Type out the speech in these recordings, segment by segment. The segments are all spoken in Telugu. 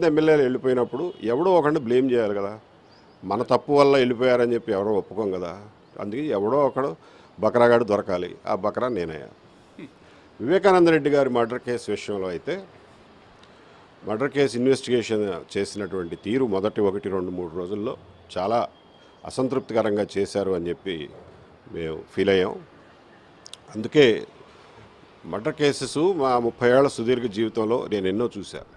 మంది ఎమ్మెల్యేలు వెళ్ళిపోయినప్పుడు ఎవడో ఒకరిని బ్లేమ్ చేయాలి కదా. మన తప్పు వల్ల వెళ్ళిపోయారని చెప్పి ఎవరో ఒప్పుకోం కదా. అందుకే ఎవడో ఒకడు బకరాగాడు దొరకాలి. ఆ బకరా నేనయ్యా. వివేకానంద రెడ్డి గారి మర్డర్ కేసు విషయంలో అయితే మర్డర్ కేసు ఇన్వెస్టిగేషన్ చేసినటువంటి తీరు మొదటి 1, 2, 3 రోజుల్లో చాలా అసంతృప్తికరంగా చేశారు అని చెప్పి మేము ఫీల్ అయ్యాం. అందుకే మర్డర్ కేసెస్ మా 30 ఏళ్ల సుదీర్ఘ జీవితంలో నేను ఎన్నో చూశాను.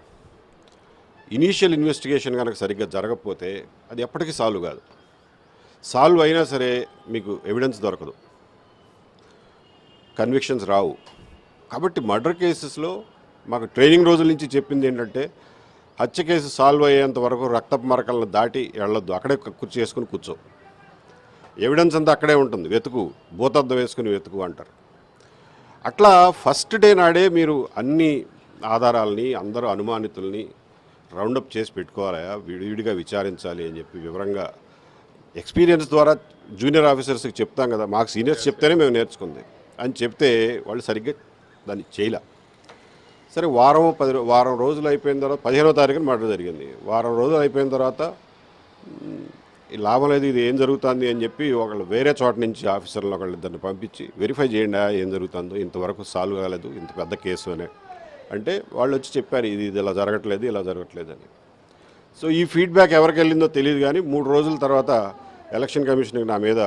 ఇనీషియల్ ఇన్వెస్టిగేషన్ కనుక సరిగ్గా జరగకపోతే అది ఎప్పటికీ సాల్వ్ కాదు. సాల్వ్ అయినా సరే మీకు ఎవిడెన్స్ దొరకదు, కన్విక్షన్స్ రావు. కాబట్టి మర్డర్ కేసెస్లో మాకు ట్రైనింగ్ రోజుల నుంచి చెప్పింది ఏంటంటే హత్య కేసు సాల్వ్ అయ్యేంత వరకు రక్తపు మరకలను దాటి వెళ్ళొద్దు, అక్కడే కుర్చీ వేసుకుని కూర్చో, ఎవిడెన్స్ అంతా అక్కడే ఉంటుంది, వెతుకు, భూతద్దం వేసుకుని వెతుకు అంటారు. అట్లా ఫస్ట్ డే నాడే మీరు అన్ని ఆధారాలని అందరూ అనుమానితుల్ని రౌండప్ చేసి పెట్టుకోవాలా, విడివిడిగా విచారించాలి అని చెప్పి వివరంగా ఎక్స్పీరియన్స్ ద్వారా జూనియర్ ఆఫీసర్స్కి చెప్తాం కదా, మాకు సీనియర్స్ చెప్తేనే మేము నేర్చుకుంది అని చెప్తే వాళ్ళు సరిగ్గా దాన్ని చేయలే. సరే వారం రోజులు అయిపోయిన తర్వాత 15వ తారీఖున మర్డర్ జరిగింది. వారం రోజులు అయిపోయిన తర్వాత ఈ లాభం లేదు, ఇది ఏం జరుగుతుంది అని చెప్పి ఒకళ్ళు వేరే చోట నుంచి ఆఫీసర్లు ఒకళ్ళిద్దరిని పంపించి వెరిఫై చేయండి ఏం జరుగుతుందో, ఇంతవరకు సాల్వ్ కాలేదు, ఇంత పెద్ద కేసు అని అంటే వాళ్ళు వచ్చి చెప్పారు ఇది ఇలా జరగట్లేదు అని. సో ఈ ఫీడ్బ్యాక్ ఎవరికి వెళ్ళిందో తెలియదు. కానీ 3 రోజుల తర్వాత ఎలక్షన్ కమిషన్కి నా మీద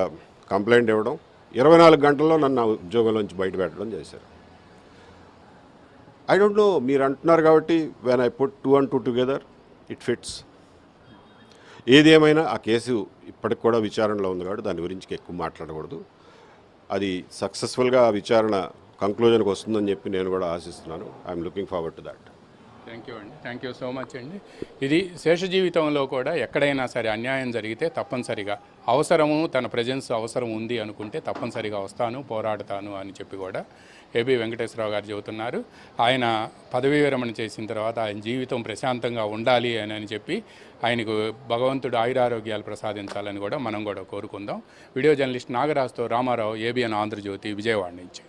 కంప్లైంట్ ఇవ్వడం, 24 గంటల్లో నన్ను ఉద్యోగంలోంచి బయట పెట్టడం చేశారు. ఐ డోంట్ నో, మీరు అంటున్నారు కాబట్టి when I put 2 and 2 together it fits. ఏది ఏమైనా ఆ కేసు ఇప్పటికి కూడా విచారణలో ఉంది కాబట్టి దాని గురించి ఎక్కువ మాట్లాడకూడదు. అది సక్సెస్ఫుల్గా విచారణ కంక్లూజన్కి వస్తుందని చెప్పి నేను కూడా ఆశిస్తున్నాను. I'm looking forward to that. Thank you అండి, థ్యాంక్ యూ సో మచ్ అండి. ఇది శేష జీవితంలో కూడా ఎక్కడైనా సరే అన్యాయం జరిగితే తప్పనిసరిగా తన ప్రజెన్స్ అవసరం ఉంది అనుకుంటే తప్పనిసరిగా వస్తాను, పోరాడతాను అని చెప్పి కూడా ఏబి వెంకటేశ్వరరావు గారు చెబుతున్నారు. ఆయన పదవీ విరమణ చేసిన తర్వాత ఆయన జీవితం ప్రశాంతంగా ఉండాలి అని చెప్పి ఆయనకు భగవంతుడు ఆయురారోగ్యాలు ప్రసాదించాలని కూడా మనం కూడా కోరుకుందాం. Video journalist నాగరాజుతో Ramarao, ABN Andhra Jyothi, Vijayawada నుంచి.